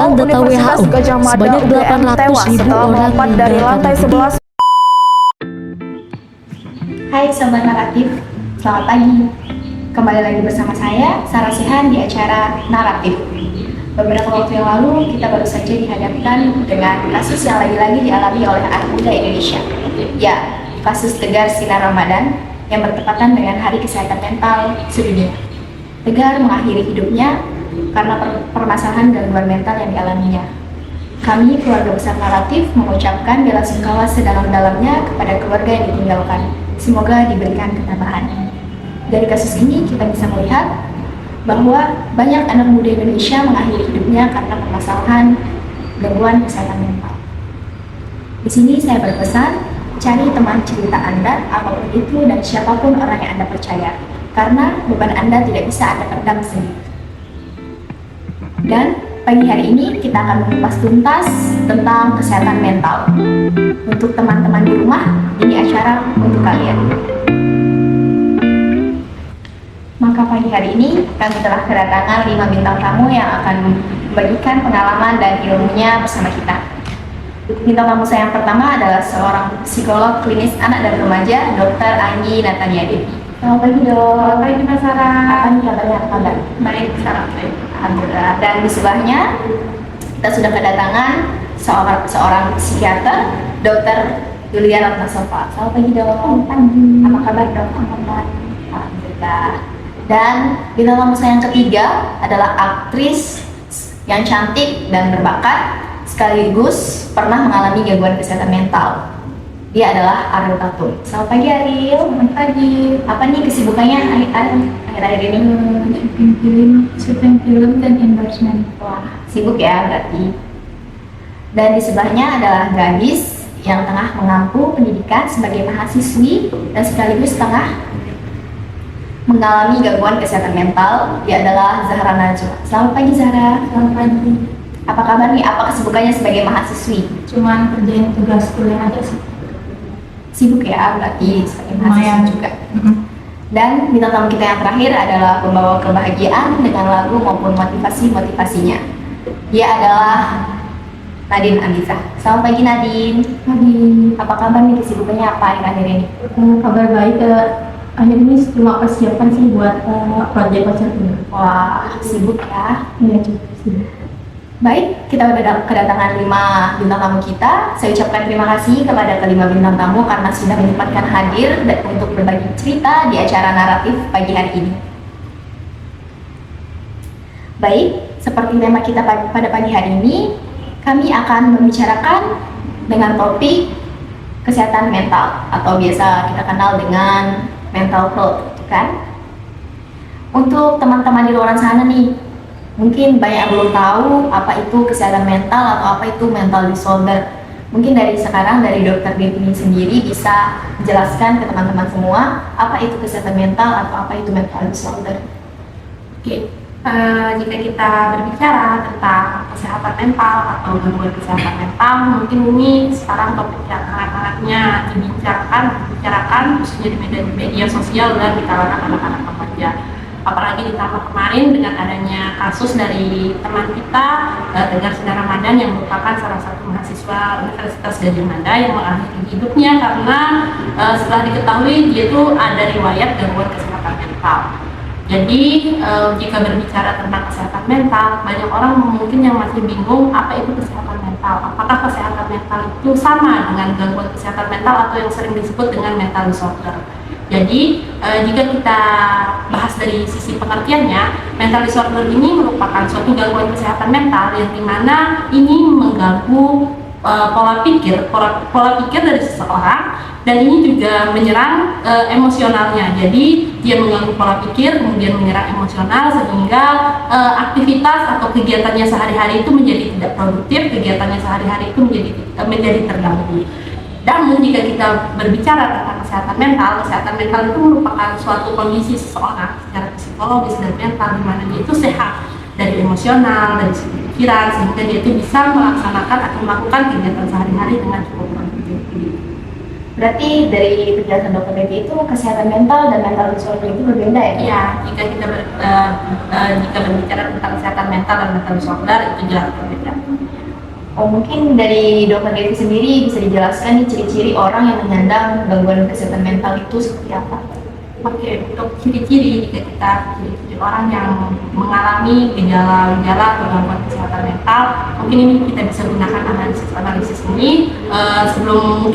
Berdasarkan data Universitas WHO, Gajah Mada sebanyak UGM 800.000 tewas setelah orang melompat dari meninggal lantai karena 11. Hai Sobat Naratif, selamat pagi. Kembali lagi bersama saya, Sarah Sihan di acara Naratif. Beberapa waktu yang lalu, kita baru saja dihadapkan dengan kasus yang lagi-lagi dialami oleh anak muda Indonesia. Ya, kasus Tegar Sinar Ramadan yang bertepatan dengan Hari Kesehatan Mental Sedunia. Tegar mengakhiri hidupnya karena permasalahan gangguan mental yang dialaminya. Kami, keluarga besar Naratif, mengucapkan bela sungkawa sedalam-dalamnya kepada keluarga yang ditinggalkan. Semoga diberikan ketabahan. Dari kasus ini kita bisa melihat bahwa banyak anak muda Indonesia mengakhiri hidupnya karena permasalahan gangguan kesehatan mental. Di sini saya berpesan, cari teman cerita Anda, apapun itu dan siapapun orang yang Anda percaya, karena beban Anda tidak bisa Anda pendam sendiri. Dan pagi hari ini kita akan mengupas tuntas tentang kesehatan mental. Untuk teman-teman di rumah, ini acara untuk kalian. Maka pagi hari ini kami telah kedatangan 5 bintang tamu yang akan membagikan pengalaman dan ilmunya bersama kita. Bintang tamu saya yang pertama adalah seorang psikolog klinis anak dan remaja, Dr. Anggi Natania Devi. Selamat pagi dok. Selamat pagi Mas Sarah. Apa nih kabarnya? Apa kabar? Baik, Sarah. Baik. Alhamdulillah. Dan di sebelahnya kita sudah kedatangan seorang psikiater, Dr. Yulia Ratnasova. Selamat pagi dok. Selamat pagi. Apa kabar dok? Alhamdulillah. Dan bintang tamu saya yang ketiga adalah aktris yang cantik dan berbakat sekaligus pernah mengalami gangguan kesehatan mental. Dia adalah Ariel Tatum. Selamat pagi Ariel. Selamat pagi. Apa nih kesibukannya akhir-akhir ini? Syuting film dan endorsement. Wah, sibuk ya berarti. Dan di sebelahnya adalah gadis yang tengah mengampu pendidikan sebagai mahasiswi dan sekaligus tengah mengalami gangguan kesehatan mental. Dia adalah Zahra Najwa. Selamat pagi Zahra. Selamat pagi. Apa kabar nih? Apa kesibukannya sebagai mahasiswi? Cuman kerjain tugas kuliah aja sih. Sibuk ya berarti sebagai mahasiswa Lumayan. juga. Dan bintang tamu kita yang terakhir adalah pembawa kebahagiaan dengan lagu maupun motivasinya. Dia adalah Nadine Andisa. Selamat pagi Nadine. Pagi. Apa kabar nih, kesibukannya apa akhir-akhir ini? Kabar baik. Akhir ini cuma persiapan sih buat proyek ini. Wah, sibuk ya. Iya, cukup sih. Baik, kita udah kedatangan 5 bintang tamu kita. Saya ucapkan terima kasih kepada kelima bintang tamu karena sudah menyempatkan hadir untuk berbagi cerita di acara Naratif pagi hari ini. Baik, seperti tema kita pada pagi hari ini, kami akan membicarakan dengan topik kesehatan mental atau biasa kita kenal dengan mental health, kan? Untuk teman-teman di luar sana nih, mungkin banyak yang belum tahu apa itu kesehatan mental atau apa itu mental disorder. Mungkin dari sekarang dari Dr. Devi sendiri bisa menjelaskan ke teman-teman semua apa itu kesehatan mental atau apa itu mental disorder. Oke. Jika kita berbicara tentang kesehatan mental atau gangguan kesehatan mental, mungkin ini sekarang topik yang hangat-hangatnya dibicarakan khususnya di media sosial dan di kalangan anak-anak remaja. Apalagi ditambah kemarin dengan adanya kasus dari teman kita, Tegar Sinar Ramadan, yang merupakan salah satu mahasiswa Universitas Gajah Mada yang mengakhiri hidupnya karena setelah diketahui dia itu ada riwayat gangguan kesehatan mental. Jadi jika berbicara tentang kesehatan mental, banyak orang mungkin yang masih bingung apa itu kesehatan mental. Apakah kesehatan mental itu sama dengan gangguan kesehatan mental atau yang sering disebut dengan mental disorder. Jadi jika kita bahas dari sisi pengertiannya, mental disorder ini merupakan suatu gangguan kesehatan mental yang dimana ini mengganggu pola pikir dari seseorang, dan ini juga menyerang emosionalnya. Jadi dia mengganggu pola pikir, kemudian menyerang emosional sehingga aktivitas atau kegiatannya sehari-hari itu menjadi tidak produktif, kegiatannya sehari-hari itu menjadi terganggu. Namun jika kita berbicara tentang kesehatan mental itu merupakan suatu kondisi seseorang secara psikologis dan mental di mana dia itu sehat dari emosional, dari segi pikiran, sehingga dia itu bisa melaksanakan atau melakukan kegiatan sehari-hari dengan cukup produktif. Berarti dari penjelasan dokter Devi itu kesehatan mental dan mental disorder itu berbeda ya? Iya, jika berbicara tentang kesehatan mental dan mental disorder itu jelas berbeda. Oh, mungkin dari dokter Devi sendiri bisa dijelaskan nih ciri-ciri orang yang menyandang gangguan kesehatan mental itu seperti apa? Oke, untuk ciri-ciri jika kita ciri-ciri orang yang mengalami gejala-gejala atau gangguan kesehatan mental, mungkin ini kita bisa gunakan analisis ini sebelum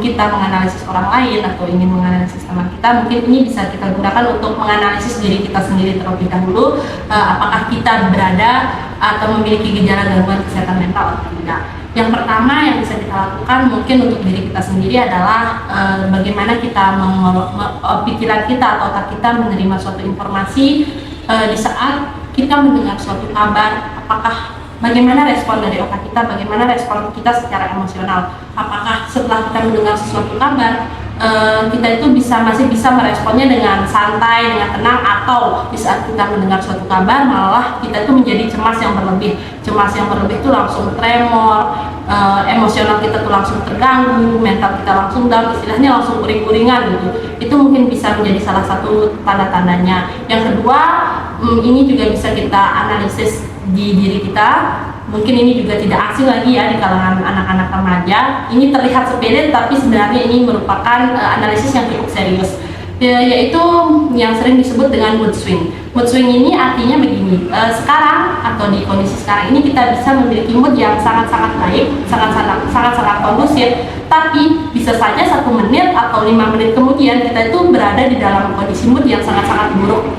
kita menganalisis orang lain atau ingin menganalisis teman kita, mungkin ini bisa kita gunakan untuk menganalisis diri kita sendiri terlebih dahulu, apakah kita berada atau memiliki gejala gangguan kesehatan mental atau tidak. Yang pertama yang bisa kita lakukan mungkin untuk diri kita sendiri adalah bagaimana kita pikiran kita atau otak kita menerima suatu informasi di saat kita mendengar suatu kabar, apakah bagaimana respon dari otak kita, bagaimana respon kita secara emosional, apakah setelah kita mendengar sesuatu kabar kita itu masih bisa meresponnya dengan santai, dengan tenang, atau di saat kita mendengar suatu kabar malah kita itu menjadi cemas yang berlebih itu langsung tremor, emosional kita tuh langsung terganggu, mental kita langsung down, istilahnya langsung uring-uringan gitu. Itu mungkin bisa menjadi salah satu tanda-tandanya. Yang kedua, ini juga bisa kita analisis di diri kita. Mungkin ini juga tidak asing lagi ya di kalangan anak-anak remaja. Ini terlihat sepele tapi sebenarnya ini merupakan analisis yang cukup serius, yaitu yang sering disebut dengan mood swing. Mood swing ini artinya begini, sekarang atau di kondisi sekarang ini kita bisa memiliki mood yang sangat-sangat baik, sangat-sangat kondusif, tapi bisa saja 1 menit atau 5 menit kemudian kita itu berada di dalam kondisi mood yang sangat-sangat buruk,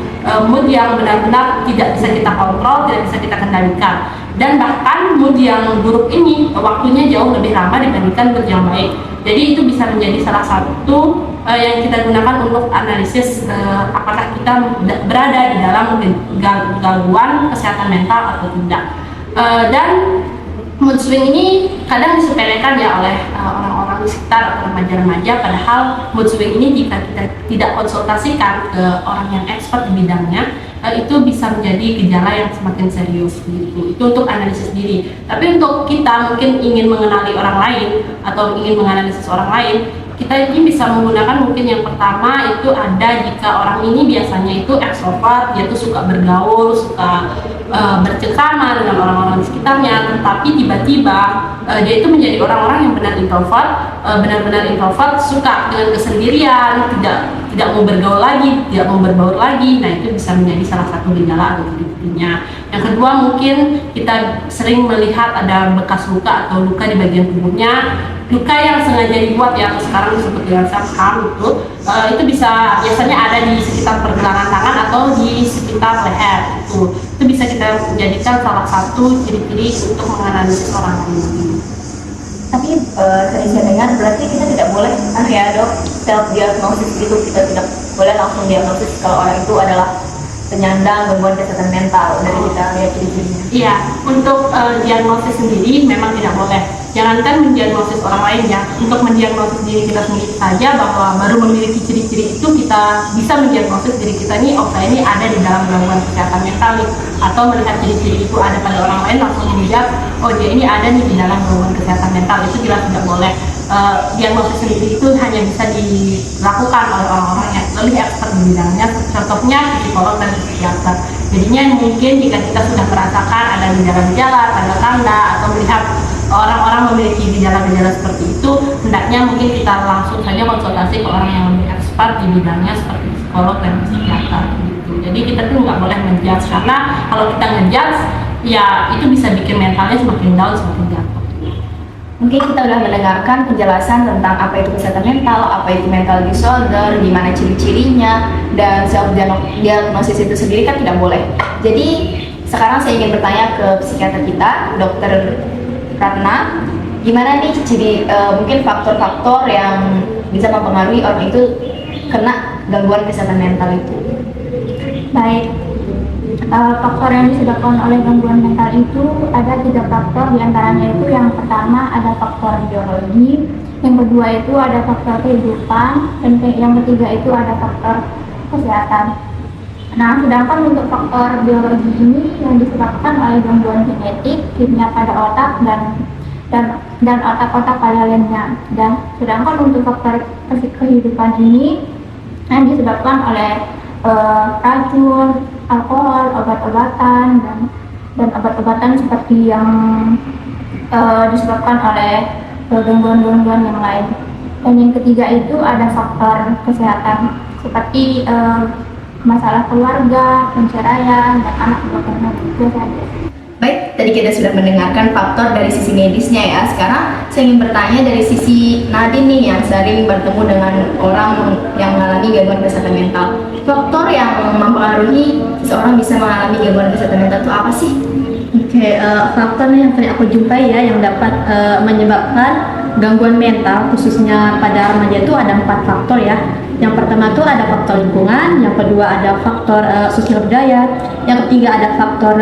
mood yang benar-benar tidak bisa kita kontrol, tidak bisa kita kendalikan. Dan bahkan mood yang buruk ini waktunya jauh lebih lama dibandingkan mood yang baik. Jadi itu bisa menjadi salah satu yang kita gunakan untuk analisis apakah kita berada di dalam gangguan kesehatan mental atau tidak. Dan mood swing ini kadang disepelekan ya oleh orang-orang di sekitar atau remaja-remaja, padahal mood swing ini jika kita tidak konsultasikan ke orang yang expert di bidangnya, itu bisa menjadi gejala yang semakin serius gitu. Itu untuk analisis diri. Tapi untuk kita mungkin ingin mengenali orang lain atau ingin menganalisis orang lain, kita ini bisa menggunakan mungkin yang pertama itu ada jika orang ini biasanya itu ekstrovert, dia tuh suka bergaul, suka bercengkrama dengan orang-orang di sekitarnya, tetapi tiba-tiba dia itu menjadi orang-orang yang benar-benar introvert, suka dengan kesendirian, tidak mau bergaul lagi, tidak mau berbaur lagi. Nah, itu bisa menjadi salah satu gejala atau ciri-cirinya. Yang kedua, mungkin kita sering melihat ada bekas luka atau luka di bagian tubuhnya, luka yang sengaja dibuat ya, atau sekarang disebut dengan self-harm itu bisa biasanya ada di sekitar pergelangan tangan atau di sekitar leher itu bisa kita jadikan salah satu ciri-ciri untuk menganalisis orang ini. Tapi sering saya dengar berarti kita tidak boleh ya dok self diagnosis gitu, kita tidak boleh langsung diagnosis kalau orang itu adalah penyandang gangguan kesehatan mental dari kita lihat ciri-cirinya. Iya, untuk diagnosis sendiri memang tidak boleh. Jangankan mendiagnosis orang lain ya, untuk mendiagnosis diri kita sendiri saja bahwa baru memiliki ciri-ciri itu kita bisa mendiagnosis diri kita nih, oh saya ini ada di dalam gangguan kesehatan mental nih, atau melihat ciri-ciri itu ada pada orang lain langsung dijawab, oh dia ini ada nih di dalam gangguan kesehatan mental, itu jelas tidak boleh. Diagnosis sendiri itu hanya bisa dilakukan oleh orang-orang yang lebih expert di bidangnya, contohnya psikolog dan psikiater. Jadinya mungkin jika kita sudah merasakan ada gejala-gejala, tanda-tanda, atau melihat orang-orang memiliki gejala-gejala seperti itu, hendaknya mungkin kita langsung saja konsultasi ke orang yang lebih expert di bidangnya seperti psikolog dan psikiater gitu. Jadi kita tuh nggak boleh ngejudge, karena kalau kita ngejudge ya itu bisa bikin mentalnya semakin down, semakin jatuh. Mungkin kita udah mendengarkan penjelasan tentang apa itu kesehatan mental, apa itu mental disorder, gimana ciri-cirinya, dan self diagnosis itu sendiri kan tidak boleh. Jadi sekarang saya ingin bertanya ke psikiater kita, Dr. Ratna, gimana nih mungkin faktor-faktor yang bisa mempengaruhi orang itu kena gangguan kesehatan mental itu? Baik, faktor yang disebabkan oleh gangguan mental itu ada 3 faktor, diantaranya itu yang pertama ada faktor biologi, yang kedua itu ada faktor kehidupan, dan yang ketiga itu ada faktor kesehatan. Nah, sedangkan untuk faktor biologi ini yang disebabkan oleh gangguan genetik, kimia pada otak dan dan otak-otak pada lainnya. Dan sedangkan untuk faktor kehidupan ini yang disebabkan oleh racun, alkohol, obat-obatan, dan obat-obatan seperti yang disebabkan oleh gangguan-gangguan yang lain. Dan yang ketiga itu ada faktor kesehatan seperti masalah keluarga, perceraian, dan anak buah itu saja. Baik, tadi kita sudah mendengarkan faktor dari sisi medisnya ya. Sekarang saya ingin bertanya dari sisi Nadine nih yang sering bertemu dengan orang yang mengalami gangguan kesehatan mental. Faktor yang mempengaruhi seseorang bisa mengalami gangguan kesehatan mental itu apa sih? Oke, faktor yang sering aku jumpai ya yang dapat menyebabkan gangguan mental khususnya pada remaja itu ada 4 faktor ya. Yang pertama itu ada faktor lingkungan, yang kedua ada faktor sosial budaya, yang ketiga ada faktor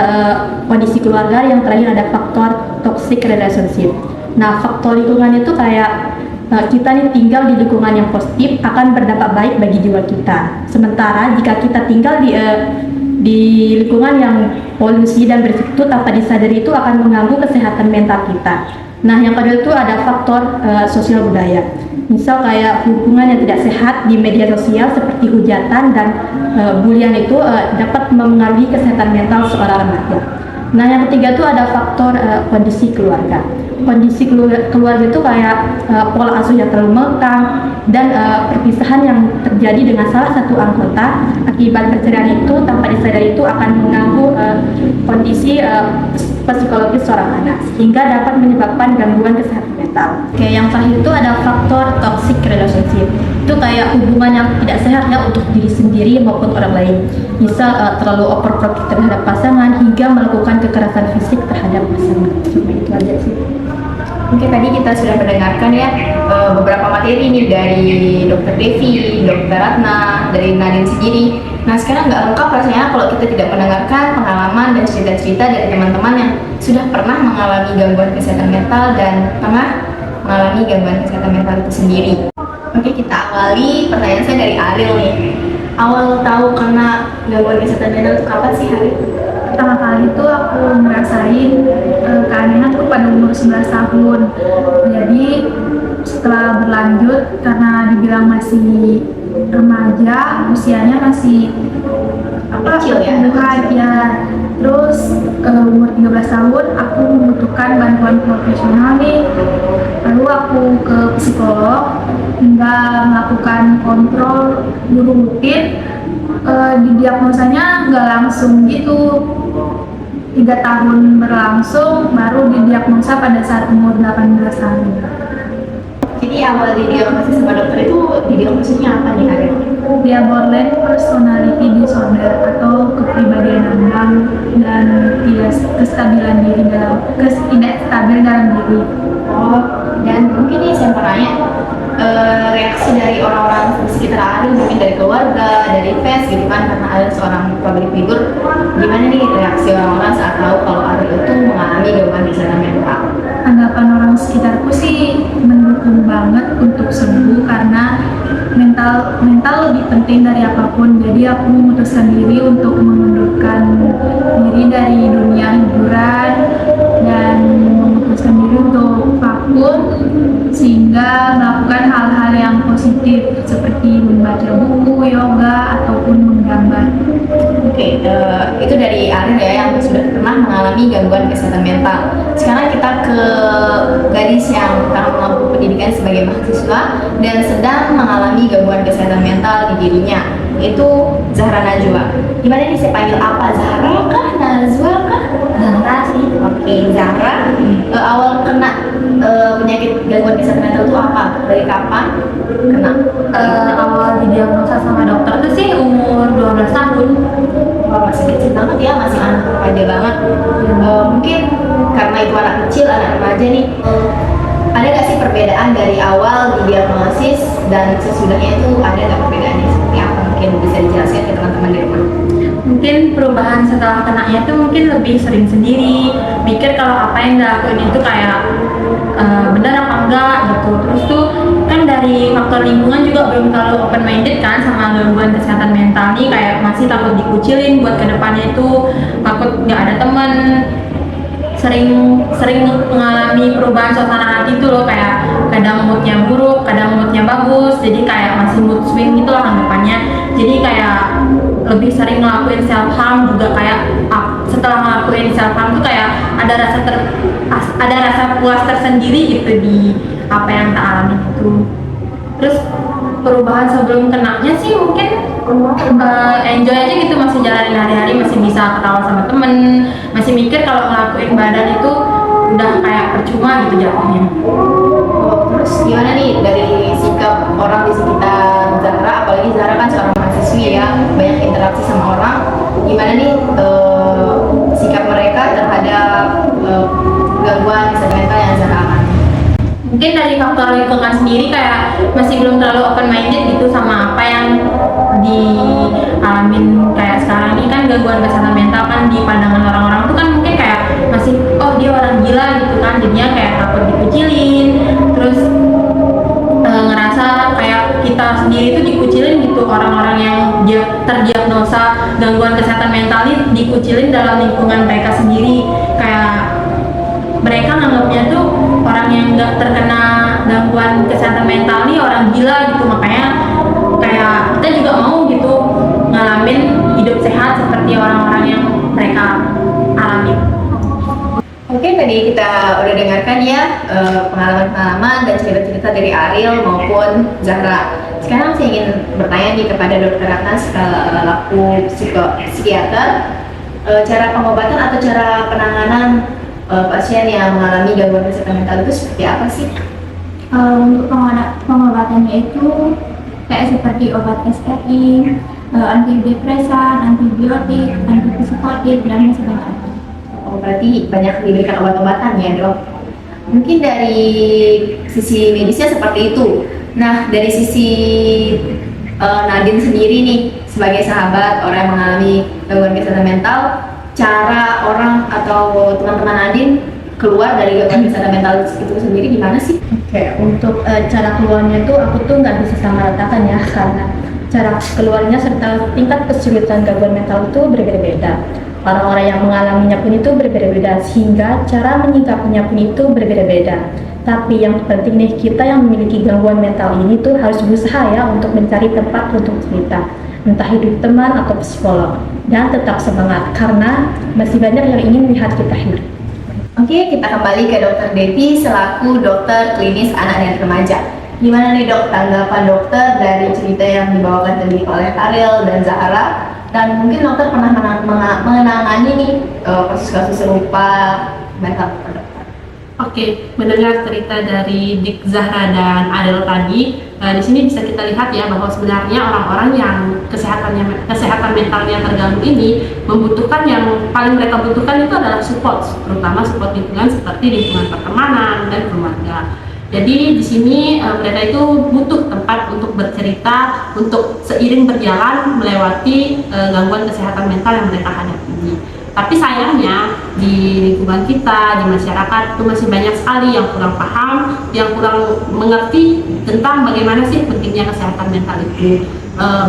kondisi keluarga, yang terakhir ada faktor toxic relationship. Nah, faktor lingkungan itu kayak kita nih tinggal di lingkungan yang positif akan berdampak baik bagi jiwa kita. Sementara jika kita tinggal di lingkungan yang polusi dan berisiko tanpa disadari itu akan mengganggu kesehatan mental kita. Nah, yang kedua itu ada faktor sosial budaya. Misal kayak hubungan yang tidak sehat di media sosial seperti hujatan dan bulian itu dapat mempengaruhi kesehatan mental seorang remaja. Nah, yang ketiga itu ada faktor kondisi keluarga. Kondisi keluarga itu kayak pola asuh yang terlalu mengekang dan perpisahan yang terjadi dengan salah satu anggota akibat perceraian itu tanpa disadari itu akan mengganggu kondisi psikologis seorang anak sehingga dapat menyebabkan gangguan kesehatan mental. Oke, yang terakhir itu ada faktor toxic relationship. Itu kayak hubungan yang tidak sehat ya untuk diri sendiri maupun orang lain. Bisa terlalu overprotective terhadap pasangan hingga melakukan kekerasan fisik terhadap pasangan. Cuma itu aja sih. Oke, tadi kita sudah mendengarkan ya beberapa materi nih dari Dr. Devi, Dr. Ratna, dari Nadine sendiri. Nah, sekarang nggak lengkap rasanya kalau kita tidak mendengarkan pengalaman dan cerita-cerita dari teman-teman yang sudah pernah mengalami gangguan kesehatan mental dan pernah mengalami gangguan kesehatan mental itu sendiri. Oke, kita awali pertanyaan saya dari Ariel nih. Awal tahu kena gangguan kesehatan mental itu kapan sih, Ariel? Pertama kali itu aku ngerasain keanehan tuh pada umur 11 tahun. Jadi setelah berlanjut karena dibilang masih remaja, usianya masih Kecil ya? pertumbuhan ya. Terus umur 13 tahun aku membutuhkan bantuan profesional nih. Lalu aku ke psikolog hingga melakukan kontrol guru rutin. Didiagnosanya nggak langsung gitu, 3 tahun berlangsung baru didiagnosa pada saat umur 18 tahun. Jadi awal didiagnosis sama dokter itu didiagnosisnya apa nih, Ariel? Dia borderline personality disorder atau kepribadian ambang dan tidak stabil dalam diri. Oh, dan mungkin nih saya mau tanya, reaksi dari orang-orang di sekitar Ariel, mungkin dari keluarga, dari fans gitu kan, karena Ariel seorang public figure, gimana nih reaksi orang-orang saat tahu kalau Ariel itu mengalami gangguan kesehatan mental? Anggapan orang sekitarku sih mendukung banget untuk sembuh karena mental lebih penting dari apapun. Jadi aku memutuskan diri untuk mengundurkan diri dari dunia hiburan dan memutuskan diri untuk vakum sehingga melakukan hal-hal yang positif seperti membaca buku, yoga, ataupun menggambar. Oke, itu dari Ariel ya yang sudah pernah mengalami gangguan kesehatan mental. Sekarang kita ke gadis yang sekarang menempuh pendidikan sebagai mahasiswa dan sedang mengalami gangguan kesehatan mental di dirinya, yaitu Zahra Najwa. Gimana nih saya panggil apa? Zahra kah? Najwa kah? Zahra sih. Oke, Zahra. Awal kena penyakit gangguan kesehatan mental itu apa? Dari kapan kena? Awal didiagnosa sama dokter itu sih umur 12 tahun. Oh, masih kecil banget ya, masih anak remaja banget. Mungkin karena itu anak kecil, anak remaja nih, ada nggak sih perbedaan dari awal didiagnosis dan sesudahnya itu ada nggak perbedaannya seperti apa? Mungkin bisa dijelaskan ke teman-teman di rumah. Mungkin perubahan setelah kenanya itu mungkin lebih sering sendiri, mikir kalau apa yang dilakuin itu kayak benar apa enggak gitu. Terus tuh kan dari faktor lingkungan juga belum terlalu open minded kan sama gangguan kesehatan mental nih, kayak masih takut dikucilin buat kedepannya itu, takut nggak ada teman sering mengalami perubahan suasana hati itu loh, kayak kadang moodnya buruk, kadang moodnya bagus, jadi kayak masih mood swing gitu lah anggapannya. Jadi kayak lebih sering ngelakuin self harm juga, kayak setelah ngelakuin self harm tuh kayak ada rasa puas tersendiri gitu di apa yang kita alami itu. Terus perubahan sebelum kenanya sih mungkin enjoy aja gitu, masih jalanin hari-hari, masih bisa ketawa sama temen, masih mikir kalau ngelakuin badan itu udah kayak percuma gitu jatuhnya. Terus gimana nih dari sikap orang di sekitar Zahra, apalagi Zahra kan seorang mahasiswi ya, banyak interaksi sama orang, gimana nih sikap mereka terhadap gangguan kesehatan mental yang Zahra alami? Mungkin dari faktor lingkungan sendiri kayak masih belum terlalu open minded gitu sama apa yang dialamin. Kayak sekarang ini kan gangguan kesehatan mental kan di pandangan orang-orang tuh kan mungkin kayak masih, oh dia orang gila gitu kan, jadinya kayak takut dikucilin, terus ngerasa kayak kita sendiri tuh dikucilin gitu. Orang-orang yang terdiagnosa gangguan kesehatan mental ini dikucilin dalam lingkungan mereka sendiri, kayak mereka nganggapnya tuh orang yang nggak terkena gangguan kesehatan mental nih orang gila gitu. Makanya kayak kita juga mau gitu ngalamin hidup sehat seperti orang-orang yang mereka alami. Oke, tadi kita udah dengarkan ya pengalaman-pengalaman dan cerita-cerita dari Ariel maupun Zahra. Sekarang saya ingin bertanya nih kepada Dr. Ratna selaku psikiater, cara pengobatan atau cara penanganan pasien yang mengalami gangguan kesehatan mental itu seperti apa sih? Untuk pengobatannya itu kayak seperti obat SRI, antidepresan, antibiotik, antipsikotik, dan sebagainya. Oh, berarti banyak diberikan obat-obatan ya, Dok? Mungkin dari sisi medisnya seperti itu. Nah, dari sisi Nadine sendiri nih, sebagai sahabat orang yang mengalami gangguan kesehatan mental, cara orang atau teman-teman Nadine keluar dari gangguan kesehatan mental itu sendiri gimana sih? Oke, untuk cara keluarnya tuh aku tuh nggak bisa sama ratakan ya, karena cara keluarnya serta tingkat kesulitan gangguan mental itu berbeda-beda. Orang-orang yang mengalaminya pun itu berbeda-beda, sehingga cara menyikapinya pun itu berbeda-beda. Tapi yang penting nih, kita yang memiliki gangguan mental ini tuh harus berusaha ya untuk mencari tempat untuk cerita, entah itu teman atau psikolog, dan tetap semangat karena masih banyak yang ingin melihat kita hidup. Oke, kita kembali ke Dr. Devi selaku dokter klinis anak dan remaja. Gimana nih Dok, tanggapan dokter dari cerita yang dibawakan tadi oleh Ariel dan Zahra? Dan mungkin dokter pernah menangani nih kasus-kasus serupa mental dokter. Oke, mendengar cerita dari Dik, Zahra, dan Adel tadi, di sini bisa kita lihat ya bahwa sebenarnya orang-orang yang kesehatan mentalnya terganggu ini membutuhkan, yang paling mereka butuhkan itu adalah support, terutama support lingkungan seperti lingkungan pertemanan dan keluarga. Jadi di sini mereka itu butuh tempat untuk bercerita, untuk seiring berjalan melewati gangguan kesehatan mental yang mereka hadapi ini. Tapi sayangnya di lingkungan kita, di masyarakat itu masih banyak sekali yang kurang paham, yang kurang mengerti tentang bagaimana sih pentingnya kesehatan mental itu,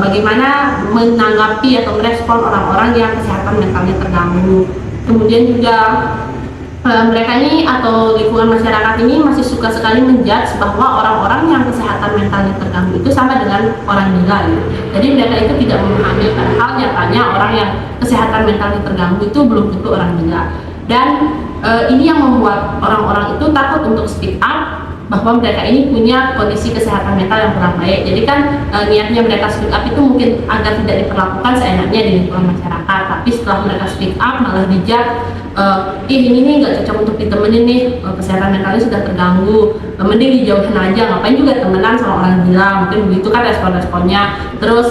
bagaimana menanggapi atau merespon orang-orang yang kesehatan mentalnya terganggu. Kemudian juga mereka ini atau lingkungan masyarakat ini masih suka sekali menjudge bahwa orang-orang yang kesehatan mentalnya terganggu itu sama dengan orang gila gitu. Jadi mereka itu tidak memahami hal nyatanya orang yang kesehatan mentalnya terganggu itu belum tentu orang gila. Dan ini yang membuat orang-orang itu takut untuk speak up bahwa mereka ini punya kondisi kesehatan mental yang kurang baik. Jadi kan niatnya mereka speak up itu mungkin agar tidak diperlakukan seenaknya di lingkungan masyarakat. Tapi setelah mereka speak up malah dijudge, ini nih nggak cocok untuk ditemenin nih, kesehatan mentalnya sudah terganggu, mending dijauhin aja, ngapain juga temenan sama orang gila, mungkin begitu kan respon-responnya. Terus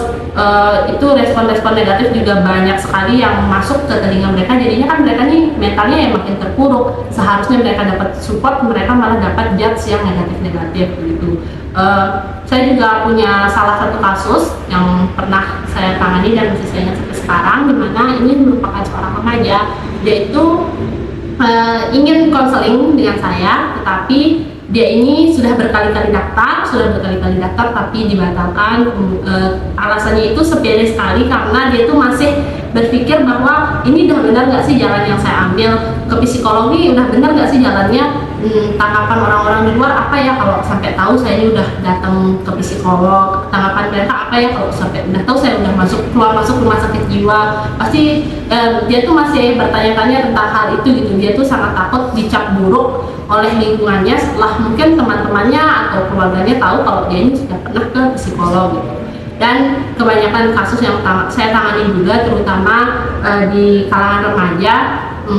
itu respon-respon negatif juga banyak sekali yang masuk ke telinga mereka, jadinya kan mereka nih mentalnya yang makin terpuruk. Seharusnya mereka dapat support, mereka malah dapat judge yang negatif-negatif begitu. Saya juga punya salah satu kasus yang pernah saya tangani dan masih saya ingat sampai sekarang, di mana ini merupakan seorang remaja. Dia itu ingin konseling dengan saya, tetapi dia ini sudah berkali-kali daftar tapi dibatalkan. Alasannya itu sepele sekali, karena dia itu masih berpikir bahwa ini udah benar nggak sih jalan yang saya ambil ke psikologi, udah benar nggak sih jalannya. Tanggapan orang-orang di luar apa ya kalau sampai tahu saya udah datang ke psikolog, tanggapan mereka apa ya kalau sampai udah tahu saya udah keluar masuk rumah sakit jiwa. Pasti dia tuh masih bertanya-tanya tentang hal itu gitu. Dia tuh sangat takut dicap buruk oleh lingkungannya setelah mungkin teman-temannya atau keluarganya tahu kalau dia ini sudah pernah ke psikolog gitu. Dan kebanyakan kasus yang saya tangani juga terutama di kalangan remaja,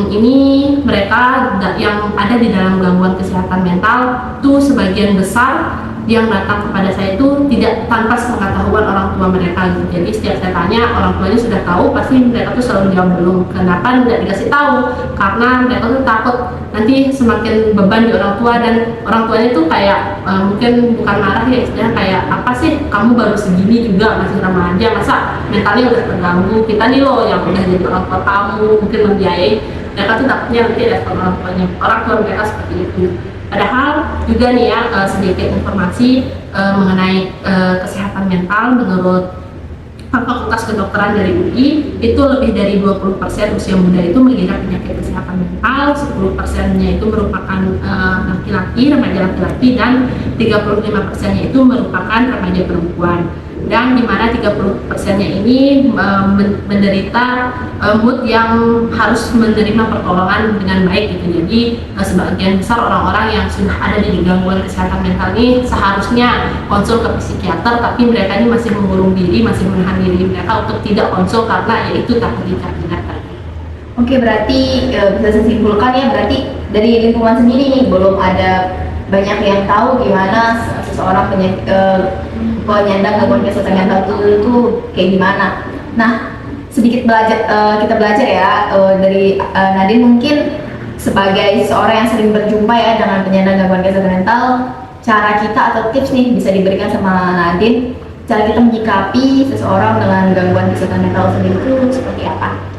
ini mereka yang ada di dalam gangguan kesehatan mental tuh sebagian besar yang datang kepada saya itu tidak tanpa sepengetahuan orang tua mereka gitu. Jadi setiap saya tanya, orang tuanya sudah tahu, pasti mereka tuh selalu jawab belum. Kenapa tidak dikasih tahu? Karena mereka tuh takut nanti semakin beban di orang tua, dan orang tuanya tuh kayak mungkin bukan marah ya, istilahnya kayak apa sih kamu baru segini juga masih remaja, masa mentalnya udah terganggu, kita nih loh yang udah jadi orang tua kamu mungkin membiayai. Mereka tuh takutnya nanti respon orang tua mereka seperti itu. Padahal juga nih ya sedikit informasi mengenai kesehatan mental menurut Fakultas Kedokteran dari UI itu lebih dari 20% usia muda itu mengidap penyakit kesehatan mental, 10%-nya itu merupakan laki-laki, remaja laki-laki, dan 35%-nya itu merupakan remaja perempuan. Dan di mana 30%-nya ini menderita mood yang harus menerima pertolongan dengan baik gitu. Jadi sebagian besar orang-orang yang sudah ada di gangguan kesehatan mental ini seharusnya konsul ke psikiater, tapi mereka ini masih mengurung diri, masih menahan diri mereka untuk tidak konsul karena yaitu takut dicap benar. Oke, berarti bisa saya simpulkan ya, berarti dari lingkungan sendiri nih belum ada banyak yang tahu gimana seseorang penyandang gangguan kesehatan mental itu kayak gimana. Nah, sedikit kita belajar ya dari Nadine, mungkin sebagai seorang yang sering berjumpa ya dengan penyandang gangguan kesehatan mental, cara kita atau tips nih bisa diberikan sama Nadine, cara kita menyikapi seseorang dengan gangguan kesehatan mental sendiri itu seperti apa?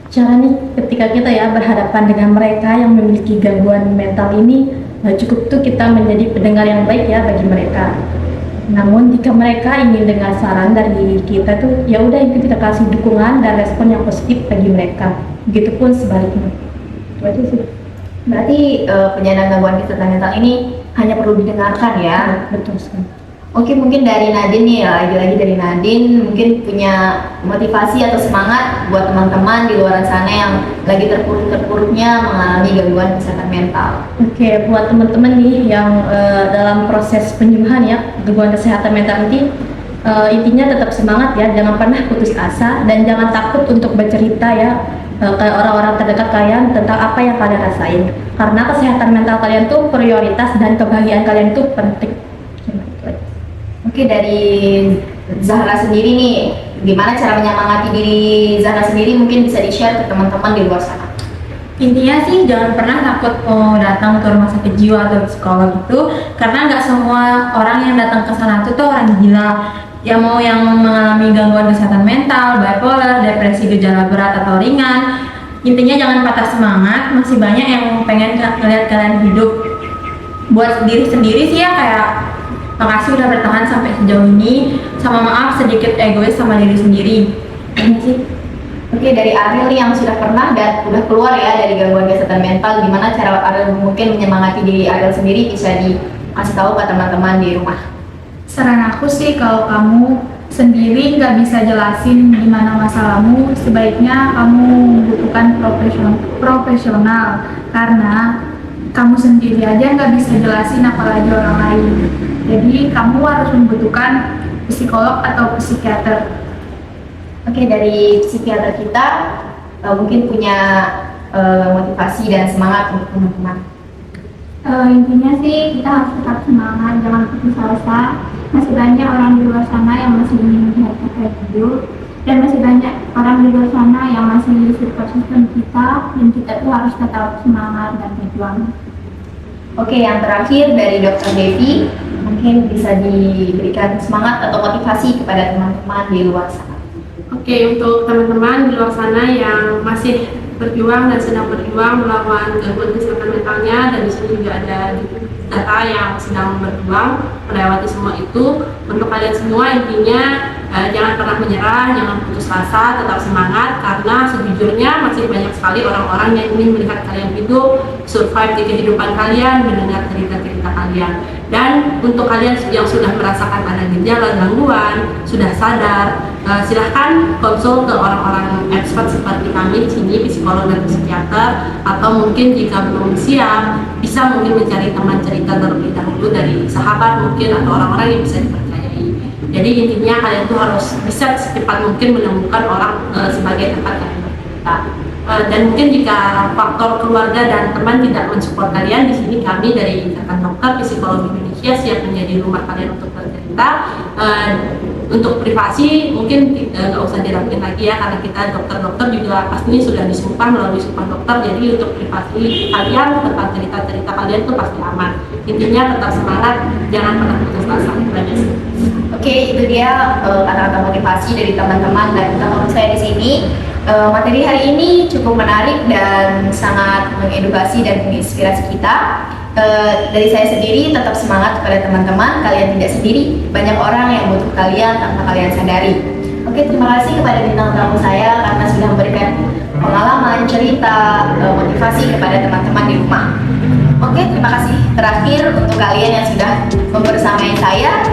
Caranya ketika kita ya berhadapan dengan mereka yang memiliki gangguan mental ini, cukup tuh kita menjadi pendengar yang baik ya bagi mereka. Namun jika mereka ingin dengar saran dari kita tuh, ya udah itu kita kasih dukungan dan respon yang positif bagi mereka. Begitupun sebaliknya. Itu aja sih. Berarti penyandang gangguan kesehatan mental ini hanya perlu didengarkan ya. Betul sekali. Oke, mungkin dari Nadine nih, lagi-lagi dari Nadine mungkin punya motivasi atau semangat buat teman-teman di luar sana yang lagi terpuruk-terpuruknya mengalami gangguan kesehatan mental. Oke, buat teman-teman nih yang dalam proses penyembuhan ya gangguan kesehatan mental ini, intinya tetap semangat ya, jangan pernah putus asa dan jangan takut untuk bercerita ya ke orang-orang terdekat kalian tentang apa yang kalian rasain, karena kesehatan mental kalian tuh prioritas dan kebahagiaan kalian tuh penting. Oke, dari Zahra sendiri nih, gimana cara menyemangati diri Zahra sendiri, mungkin bisa di-share ke teman-teman di luar sana. Intinya sih jangan pernah takut mau datang ke rumah sakit jiwa atau psikolog itu, karena nggak semua orang yang datang ke sana itu tuh orang gila. Ya mau yang mengalami gangguan kesehatan mental, bipolar, depresi gejala berat atau ringan, intinya jangan patah semangat. Masih banyak yang pengen ngeliat kalian hidup. Buat diri sendiri sih ya kayak makasih udah bertahan sampai sejauh ini, sama maaf sedikit egois sama diri sendiri. Ini sih. Oke, dari Ariel nih yang sudah pernah dan udah keluar ya dari gangguan kesehatan mental, gimana cara Ariel mungkin menyemangati diri Ariel sendiri, bisa dikasih tahu ke teman-teman di rumah. Saran aku sih kalau kamu sendiri nggak bisa jelasin gimana masalahmu, sebaiknya kamu membutuhkan profesional karena kamu sendiri aja nggak bisa jelasin apalagi orang lain. Jadi kamu harus membutuhkan psikolog atau psikiater. Oke, dari psikiater kita mungkin punya motivasi dan semangat untuk teman-teman. Intinya sih kita harus tetap semangat, jangan putus asa. Masih banyak orang di luar sana yang masih ingin melihat kita hidup, dan masih banyak orang di luar sana yang masih support system kita, dan kita tuh harus tetap semangat dan berjuang. Oke, yang terakhir dari Dr. Devi, mungkin bisa diberikan semangat atau motivasi kepada teman-teman di luar sana. Oke, untuk teman-teman di luar sana yang masih berjuang dan sedang berjuang melawan gangguan kesehatan mentalnya, dan di sini juga ada data yang sedang berjuang melewati semua itu. Untuk kalian semua intinya Jangan pernah menyerah, jangan putus asa, tetap semangat karena sejujurnya masih banyak sekali orang-orang yang ingin melihat kalian hidup, survive di kehidupan kalian, mendengar cerita-cerita kalian. Dan untuk kalian yang sudah merasakan ada gejala gangguan, sudah sadar, silahkan konsul ke orang-orang expert seperti kami di sini, psikolog dan psikiater, atau mungkin jika belum siap, bisa mungkin mencari teman cerita terlebih dahulu dari sahabat mungkin atau orang-orang yang bisa dipercayai. Jadi intinya kalian tuh harus bisa secepat mungkin menemukan orang sebagai tempat yang bercerita. Dan mungkin jika faktor keluarga dan teman tidak mensupport kalian, di sini kami dari Ikatan Dokter Psikologi Indonesia siap menjadi rumah kalian untuk bercerita. Untuk privasi mungkin nggak usah diragukan lagi ya, karena kita dokter-dokter juga pastinya sudah disumpah melalui sumpah dokter. Jadi untuk privasi kalian, tempat cerita-cerita kalian tuh pasti aman. Intinya tetap semangat, jangan pernah putus asa. Oke, itu dia kata-kata motivasi dari teman-teman dan teman saya di sini. Materi hari ini cukup menarik dan sangat mengedukasi dan menginspirasi kita. Dari saya sendiri, tetap semangat kepada teman-teman, kalian tidak sendiri, banyak orang yang butuh kalian tanpa kalian sadari. Oke, terima kasih kepada bintang tamu saya karena sudah memberikan pengalaman, cerita, motivasi kepada teman-teman di rumah. Oke, terima kasih terakhir untuk kalian yang sudah membersamai saya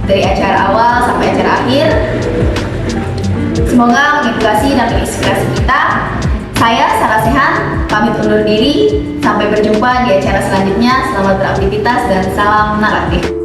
dari acara awal sampai acara akhir. Semoga mengedukasi dan menginspirasi kita. Saya Sarah Sehan, pamit undur diri. Sampai berjumpa di acara selanjutnya. Selamat beraktivitas dan salam naratif.